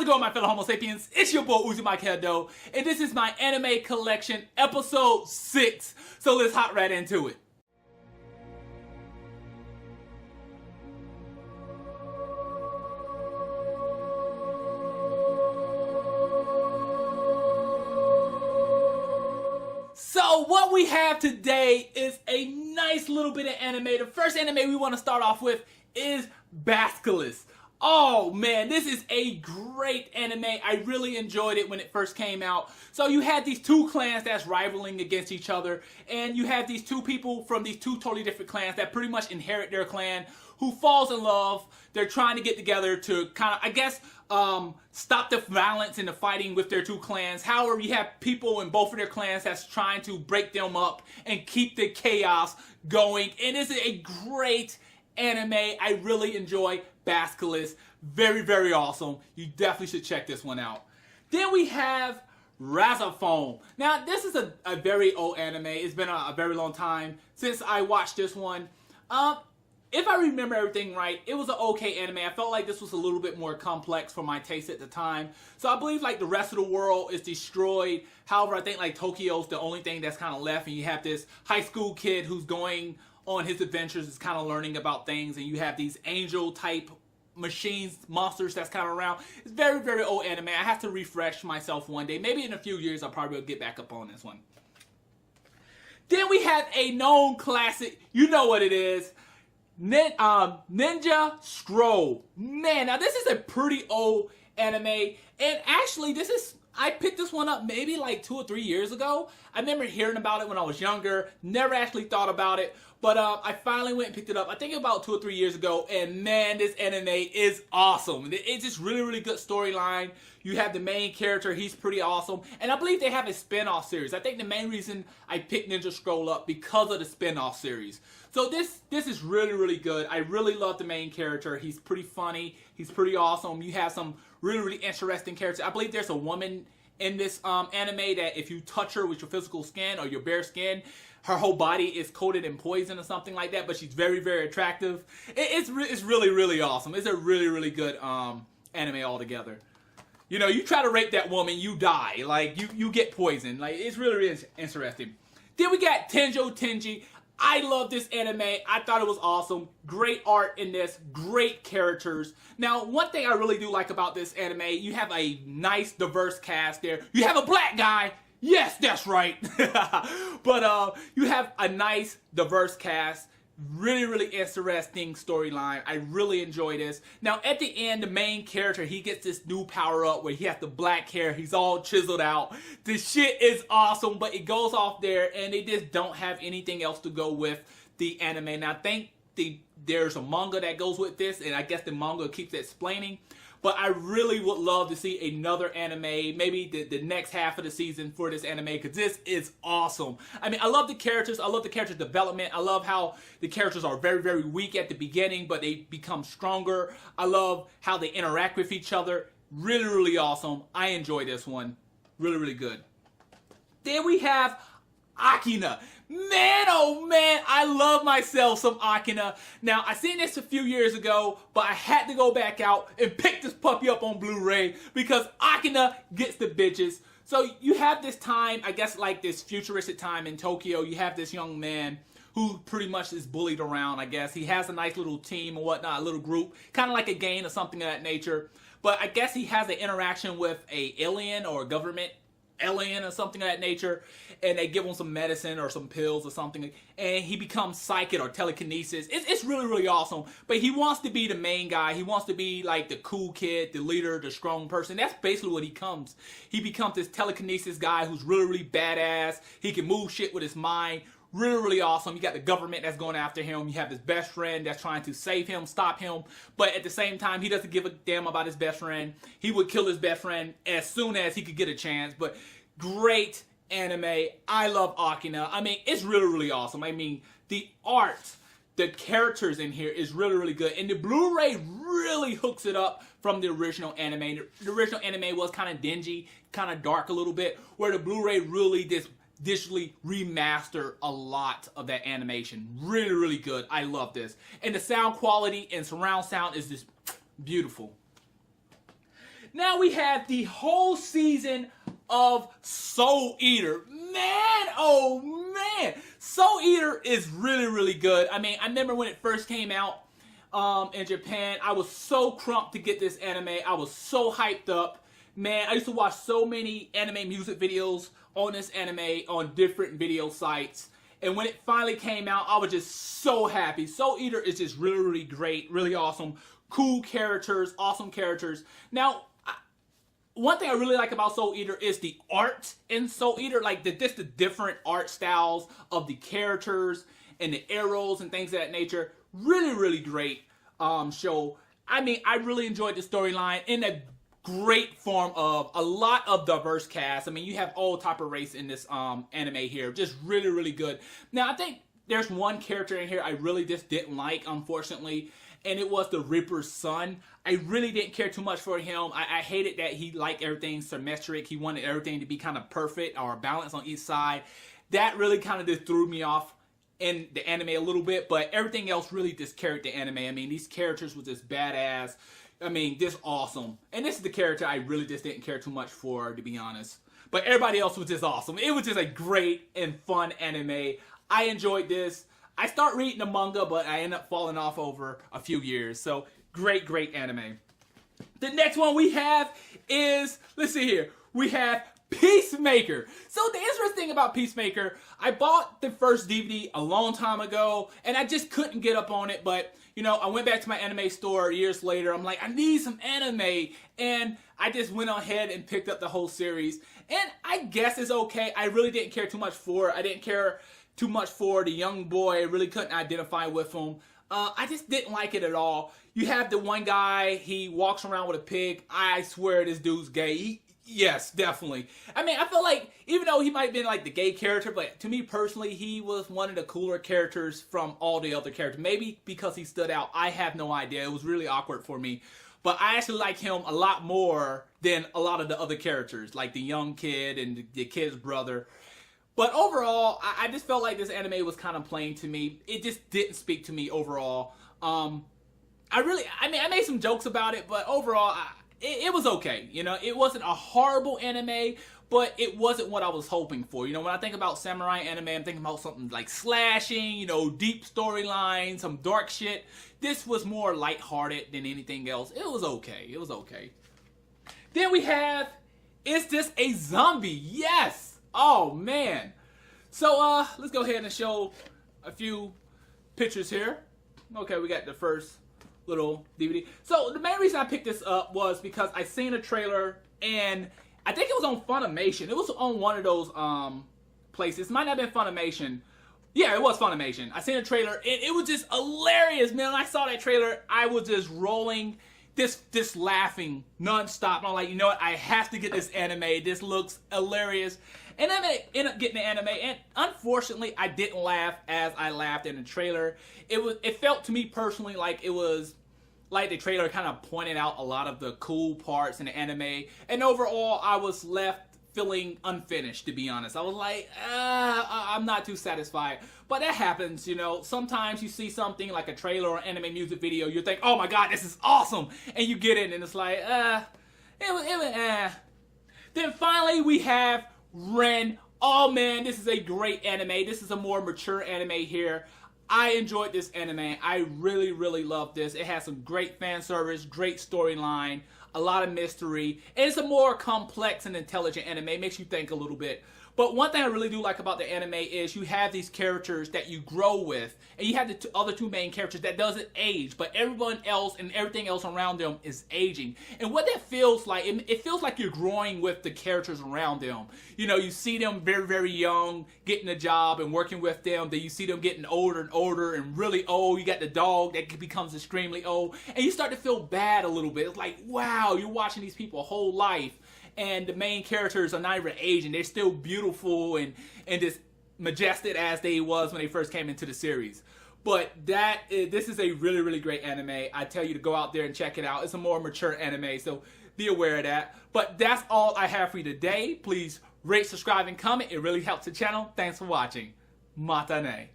How's it going, my fellow Homo sapiens? It's your boy Hadou, and this is my anime collection, episode 6. So let's hop right into it. So what we have today is a nice little bit of anime. The first anime we want to start off with is Basilisk. Oh man, this is a great anime. I really enjoyed it when it first came out. So you had these two clans that's rivaling against each other, and you have these two people from these two totally different clans that pretty much inherit their clan, who falls in love. They're trying to get together to kind of, I guess, stop the violence and the fighting with their two clans. However, you have people in both of their clans that's trying to break them up and keep the chaos going. And this is a great anime. I really enjoy Basilisk. Very, very awesome. You definitely should check this one out. Then we have Rahxephon. Now, this is a very old anime. It's been a very long time since I watched this one. If I remember everything right, it was an okay anime. I felt like this was a little bit more complex for my taste at the time. So I believe like the rest of the world is destroyed. However, I think like Tokyo's the only thing that's kind of left, and you have this high school kid who's going on his adventures, is kind of learning about things, and you have these angel type machines, monsters that's kind of around. It's very, very old anime. I have to refresh myself one day. Maybe in a few years I'll probably get back up on this one. Then we have a known classic. You know what it is. Ninja Scroll. Man, now this is a pretty old anime, and actually I picked this one up maybe like 2 or 3 years ago. I remember hearing about it when I was younger, never actually thought about it, but I finally went and picked it up, I think about 2 or 3 years ago, and man, this anime is awesome. It's just really, really good storyline. You have the main character, he's pretty awesome, and I believe they have a spin-off series. I think the main reason I picked Ninja Scroll up because of the spin-off series. So this is really, really good. I really love the main character. He's pretty funny. He's pretty awesome. You have some really, really interesting characters. I believe there's a woman in this anime that if you touch her with your physical skin or your bare skin, her whole body is coated in poison or something like that, but she's very, very attractive. It's really, really awesome. It's a really, really good anime altogether. You know, you try to rape that woman, you die. Like, you get poisoned. Like, it's really, really interesting. Then we got Tenjho Tenge. I love this anime. I thought it was awesome. Great art in this. Great characters. Now, one thing I really do like about this anime, you have a nice, diverse cast there. You have a black guy. Yes, that's right. But you have a nice, diverse cast. Really, really interesting storyline. I really enjoy this. Now, at the end, the main character, he gets this new power-up where he has the black hair. He's all chiseled out. The shit is awesome, but it goes off there, and they just don't have anything else to go with the anime. Now, I think there's a manga that goes with this, and I guess the manga keeps explaining. But I really would love to see another anime, maybe the next half of the season for this anime, because this is awesome. I mean, I love the characters. I love the character development. I love how the characters are very, very weak at the beginning, but they become stronger. I love how they interact with each other. Really, really awesome. I enjoy this one. Really, really good. Then we have Akina. Man, oh man, I love myself some Akina. Now, I seen this a few years ago, but I had to go back out and pick this puppy up on Blu-ray because Akina gets the bitches. So you have this time, I guess like this futuristic time in Tokyo. You have this young man who pretty much is bullied around, I guess. He has a nice little team and whatnot, a little group, kind of like a gang or something of that nature. But I guess he has an interaction with a alien or a government alien or something of that nature, and they give him some medicine or some pills or something, and he becomes psychic or telekinesis. It's really, really awesome, but he wants to be the main guy. He wants to be like the cool kid, the leader, the strong person. That's basically what he becomes. He becomes this telekinesis guy who's really, really badass. He can move shit with his mind. Really, really awesome. You got the government that's going after him. You have his best friend that's trying to save him, stop him. But at the same time, he doesn't give a damn about his best friend. He would kill his best friend as soon as he could get a chance. But great anime. I love Akina. I mean, it's really, really awesome. I mean, the art, the characters in here is really, really good. And the Blu-ray really hooks it up from the original anime. The original anime was kind of dingy, kind of dark a little bit, where the Blu-ray really just digitally remaster a lot of that animation. Really, really good. I love this. And the sound quality and surround sound is just beautiful. Now we have the whole season of Soul Eater. Man, oh man, Soul Eater is really, really good. I mean, I remember when it first came out in Japan, I was so crumped to get this anime. I was so hyped up. Man, I used to watch so many anime music videos on this anime on different video sites. And when it finally came out, I was just so happy. Soul Eater is just really, really great, really awesome. Cool characters, awesome characters. Now, one thing I really like about Soul Eater is the art in Soul Eater. Like, just the different art styles of the characters and the arrows and things of that nature. Really, really great show. I mean, I really enjoyed the storyline in a great form of a lot of diverse cast. I mean, you have all type of race in this anime here. Just really, really good. Now, I think there's one character in here I really just didn't like, unfortunately, and it was the Reaper's son. I really didn't care too much for him. I hated that he liked everything symmetric. He wanted everything to be kind of perfect or balanced on each side. That really kind of just threw me off in the anime a little bit, but everything else really just carried the anime. I mean, these characters were just badass. I mean, just awesome. And this is the character I really just didn't care too much for, to be honest. But everybody else was just awesome. It was just a great and fun anime. I enjoyed this. I started reading the manga, but I ended up falling off over a few years. So, great, great anime. The next one we have is, let's see here, we have Peacemaker. So the interesting thing about Peacemaker, I bought the first DVD a long time ago, and I just couldn't get up on it, but you know, I went back to my anime store years later. I'm like, I need some anime, and I just went ahead and picked up the whole series, and I guess it's okay. I really didn't care too much for it. I didn't care too much for the young boy. I really couldn't identify with him. I just didn't like it at all. You have the one guy, he walks around with a pig. I swear this dude's gay. Yes, definitely. I mean, I feel like, even though he might have been like the gay character, but to me personally, he was one of the cooler characters from all the other characters. Maybe because he stood out, I have no idea. It was really awkward for me. But I actually like him a lot more than a lot of the other characters, like the young kid and the kid's brother. But overall, I just felt like this anime was kind of plain to me. It just didn't speak to me overall. I made some jokes about it, but overall, it was okay. You know, it wasn't a horrible anime, but it wasn't what I was hoping for. You know, when I think about samurai anime, I'm thinking about something like slashing, you know, deep storylines, some dark shit. This was more lighthearted than anything else. It was okay. It was okay. Then we have, is this a zombie? Yes! Oh, man. So, let's go ahead and show a few pictures here. Okay, we got the first little DVD. So the main reason I picked this up was because I seen a trailer, and I think it was on Funimation. It was on one of those places. It might not have been Funimation. Yeah, it was Funimation. I seen a trailer, and it was just hilarious, man. When I saw that trailer, I was just rolling, just laughing nonstop. And I'm like, you know what? I have to get this anime. This looks hilarious. And I ended up getting the anime, and unfortunately, I didn't laugh as I laughed in the trailer. It felt to me personally like it was like the trailer kind of pointed out a lot of the cool parts in the anime, and overall, I was left feeling unfinished, to be honest. I was like, I'm not too satisfied. But that happens, you know. Sometimes you see something like a trailer or anime music video, you think, oh my god, this is awesome, and you get it, and it's like, Then finally, we have Ren. Oh man, this is a great anime. This is a more mature anime here. I enjoyed this anime. I really, really loved this. It has some great fan service, great storyline, a lot of mystery, and it's a more complex and intelligent anime. It makes you think a little bit. But one thing I really do like about the anime is you have these characters that you grow with, and you have the other two main characters that doesn't age, but everyone else and everything else around them is aging. And what that feels like, it feels like you're growing with the characters around them. You know, you see them very, very young, getting a job and working with them. Then you see them getting older and older and really old. You got the dog that becomes extremely old, and you start to feel bad a little bit. It's like, wow, you're watching these people a whole life, and the main characters are not even aging. They're still beautiful and just majestic as they was when they first came into the series. But this is a really, really great anime. I tell you to go out there and check it out. It's a more mature anime, so be aware of that. But that's all I have for you today. Please rate, subscribe, and comment. It really helps the channel. Thanks for watching. Matane.